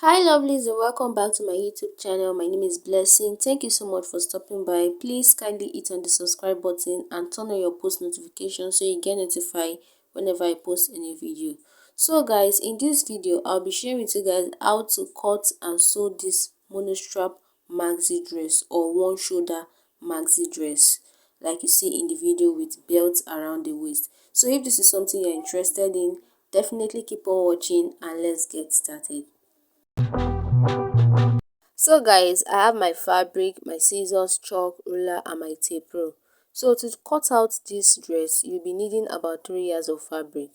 Hi lovelies, and welcome back to my YouTube channel. My name is Blessing. Thank you so much for stopping by. Please kindly hit on the subscribe button and turn on your post notifications so you get notified whenever I post a new video. So guys, in this video I'll be sharing with you guys how to cut and sew this monostrap maxi dress or one shoulder maxi dress, like you see in the video, with belts around the waist. So if this is something you're interested in, definitely keep on watching and let's get started. So guys, I have my fabric, my scissors, chalk, ruler and my tape rule. So to cut out this dress, you'll be needing about 3 yards of fabric,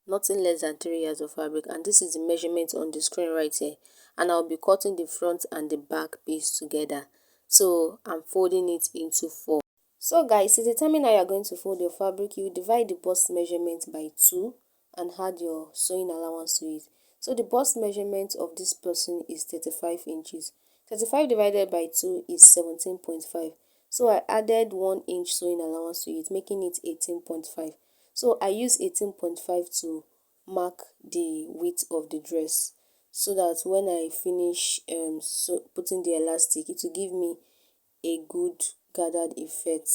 nothing less than 3 yards of fabric, and this is the measurement on the screen right here. And I'll be cutting the front and the back piece together. So I'm folding it into 4. So guys, to determine how you're going to fold your fabric, you divide the bust measurement by 2 and add your sewing allowance to it. So the bust measurement of this person is 35 inches. 35 divided by 2 is 17.5. So I added 1 inch sewing allowance to it, making it 18.5. So I use 18.5 to mark the width of the dress, so that when I finish putting the elastic, it will give me a good gathered effect.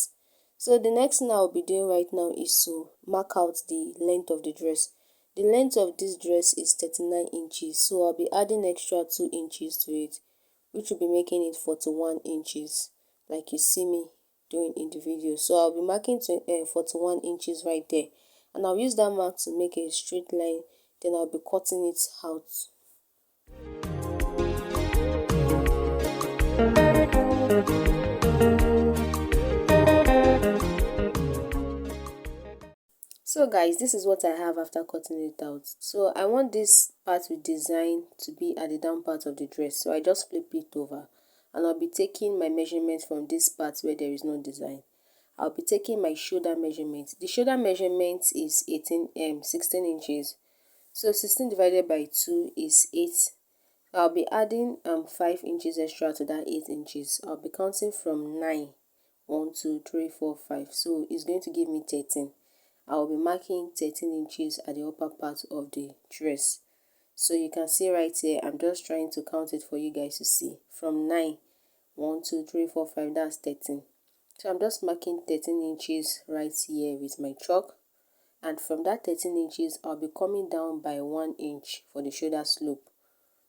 So the next thing I'll be doing right now is to mark out the length of the dress. The length of this dress is 39 inches, so I'll be adding extra 2 inches to it, which will be making it 41 inches, like you see me doing in the video. So I'll be marking 41 inches right there, and I'll use that mark to make a straight line. Then I'll be cutting it out. So guys, this is what I have after cutting it out. So I want this part with design to be at the down part of the dress, so I just flip it over, and I'll be taking my measurement from this part where there is no design. I'll be taking my shoulder measurement. The shoulder measurement is 16 inches. So 16 divided by 2 is 8. I'll be adding 5 inches extra to that 8 inches. I'll be counting from 9. 1, 2, 3, 4, 5. So it's going to give me 13. I'll be marking 13 inches at the upper part of the dress. So you can see right here, I'm just trying to count it for you guys to see. From 9, 1, 2, 3, 4, 5, that's 13. So I'm just marking 13 inches right here with my chalk. And from that 13 inches, I'll be coming down by 1 inch for the shoulder slope.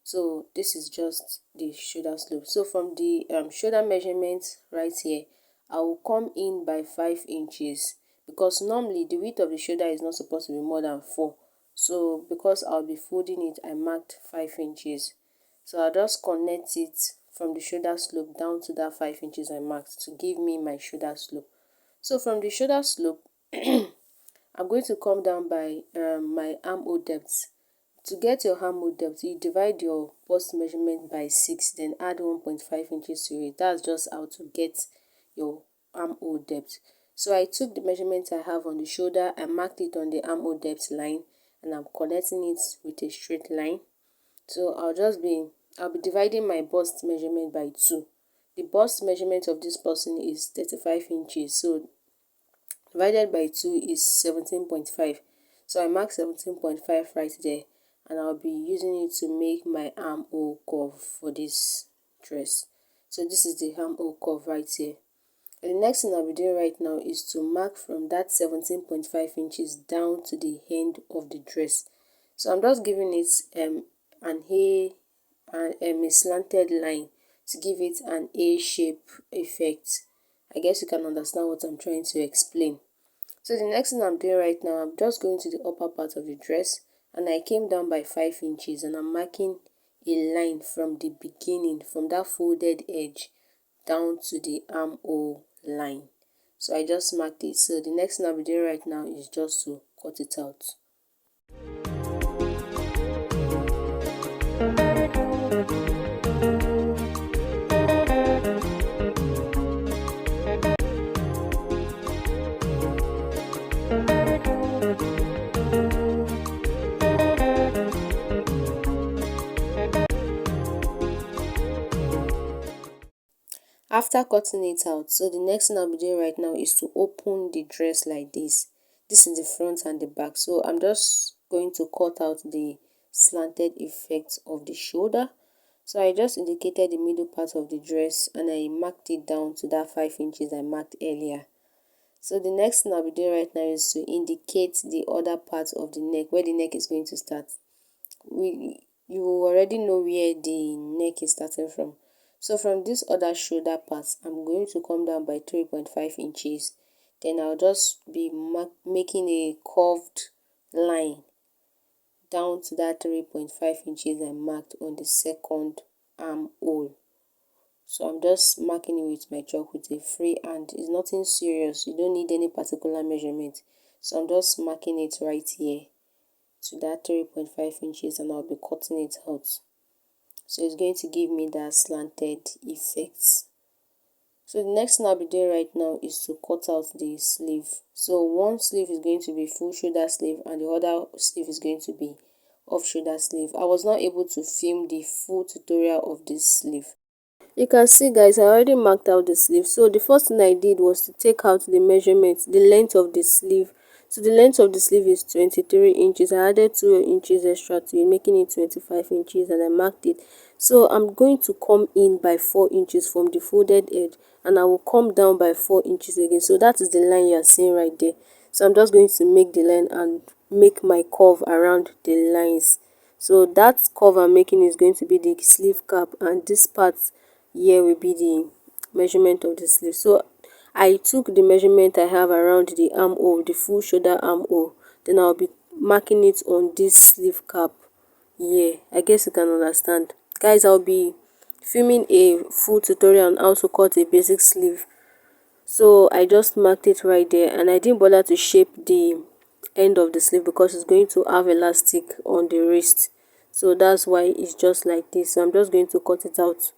So this is just the shoulder slope. So from the shoulder measurement right here, I will come in by 5 inches, because normally the width of the shoulder is not supposed to be more than 4. So because I'll be folding it, I marked 5 inches. So I'll just connect it from the shoulder slope down to that 5 inches I marked to give me my shoulder slope. So from the shoulder slope, I'm going to come down by my armhole depth. To get your armhole depth, you divide your bust measurement by 6, then add 1.5 inches to it. That's just how to get your armhole depth. So I took the measurement I have on the shoulder, I marked it on the armhole depth line, and I'm connecting it with a straight line. So I'll be dividing my bust measurement by 2. The bust measurement of this person is 35 inches. So divided by 2 is 17.5. So I mark 17.5 right there, and I'll be using it to make my armhole curve for this dress. So this is the armhole curve right here. And the next thing I'll be doing right now is to mark from that 17.5 inches down to the end of the dress. So I'm just giving it a slanted line to give it an A shape effect. I guess you can understand what I'm trying to explain. So the next thing I'm doing right now, I'm just going to the upper part of the dress, and I came down by 5 inches, and I'm marking a line from the beginning, from that folded edge down to the armhole line. So I just marked it. So the next thing I'll be doing right now is just to cut it out. After cutting it out, so the next thing I'll be doing right now is to open the dress like this. This is the front and the back. So I'm just going to cut out the slanted effect of the shoulder, So I just indicated the middle part of the dress and I marked it down to that 5 inches I marked earlier. So the next thing I'll be doing right now is to indicate the other part of the neck, where the neck is going to start. You already know where the neck is starting from. So from this other shoulder part, I'm going to come down by 3.5 inches. Then I'll just be making a curved line down to that 3.5 inches I marked on the second armhole. So I'm just marking it with my chalk with a free hand. It's nothing serious. You don't need any particular measurement. So I'm just marking it right here to that 3.5 inches and I'll be cutting it out. So it's going to give me that slanted effect. So the next thing I'll be doing right now is to cut out the sleeve. So one sleeve is going to be full shoulder sleeve and the other sleeve is going to be off shoulder sleeve. I was not able to film the full tutorial of this sleeve. You can see guys, I already marked out the sleeve. So the first thing I did was to take out the measurement, the length of the sleeve. So the length of the sleeve is 23 inches. I added 2 inches extra to it, making it 25 inches, and I marked it. So I'm going to come in by 4 inches from the folded edge and I will come down by 4 inches again. So that is the line you are seeing right there. So I'm just going to make the line and make my curve around the lines. So that curve I'm making is going to be the sleeve cap, and this part here will be the measurement of the sleeve. So I took the measurement I have around the armhole, the full shoulder armhole, then I'll be marking it on this sleeve cap here. I guess you can understand. Guys, I'll be filming a full tutorial on how to cut a basic sleeve. So I just marked it right there and I didn't bother to shape the end of the sleeve because it's going to have elastic on the wrist. So that's why it's just like this. So I'm just going to cut it out.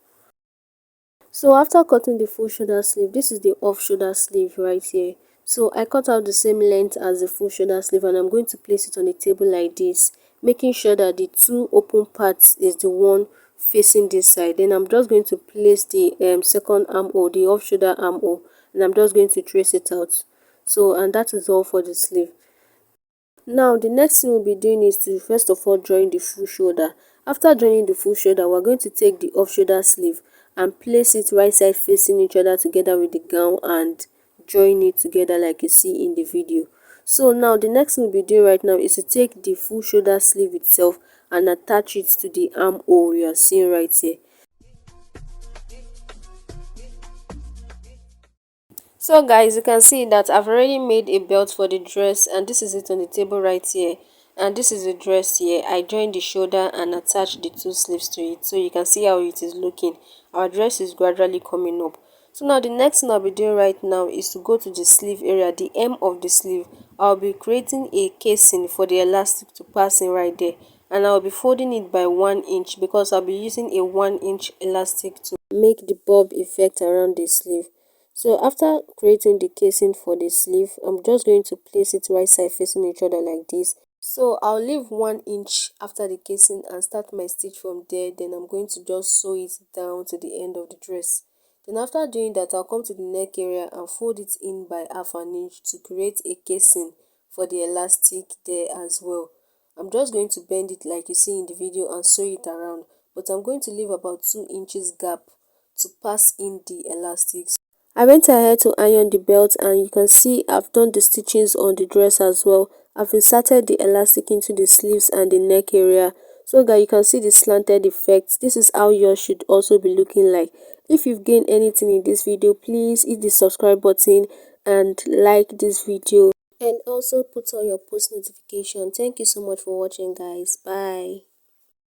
So after cutting the full shoulder sleeve, this is the off shoulder sleeve right here. So I cut out the same length as the full shoulder sleeve and I'm going to place it on a table like this, making sure that the two open parts is the one facing this side. Then I'm just going to place the second armhole, the off shoulder armhole, and I'm just going to trace it out. So, and that is all for the sleeve. Now the next thing we'll be doing is to first of all join the full shoulder. After joining the full shoulder, we're going to take the off shoulder sleeve and place it right side facing each other together with the gown and join it together like you see in the video. So now the next thing we'll be doing right now is to take the full shoulder sleeve itself and attach it to the armhole you are seeing right here. So guys, you can see that I've already made a belt for the dress and this is it on the table right here, and this is the dress here. I joined the shoulder and attached the two sleeves to it, so you can see how it is looking. Our dress is gradually coming up. So now the next thing I'll be doing right now is to go to the sleeve area, the hem of the sleeve. I'll be creating a casing for the elastic to pass in right there, and I'll be folding it by 1 inch because I'll be using a 1-inch elastic to make the bob effect around the sleeve. So after creating the casing for the sleeve, I'm just going to place it right side facing each other like this. So I'll leave 1 inch after the casing and start my stitch from there. Then I'm going to just sew it down to the end of the dress. Then after doing that, I'll come to the neck area and fold it in by ½ inch to create a casing for the elastic there as well. I'm just going to bend it like you see in the video and sew it around, but I'm going to leave about 2 inches gap to pass in the elastics. I went ahead to iron the belt and you can see I've done the stitchings on the dress as well. I've inserted the elastic into the sleeves and the neck area. So guys, you can see the slanted effect. This is how yours should also be looking like. If you've gained anything in this video, please hit the subscribe button and like this video. And also put on your post notification. Thank you so much for watching guys. Bye.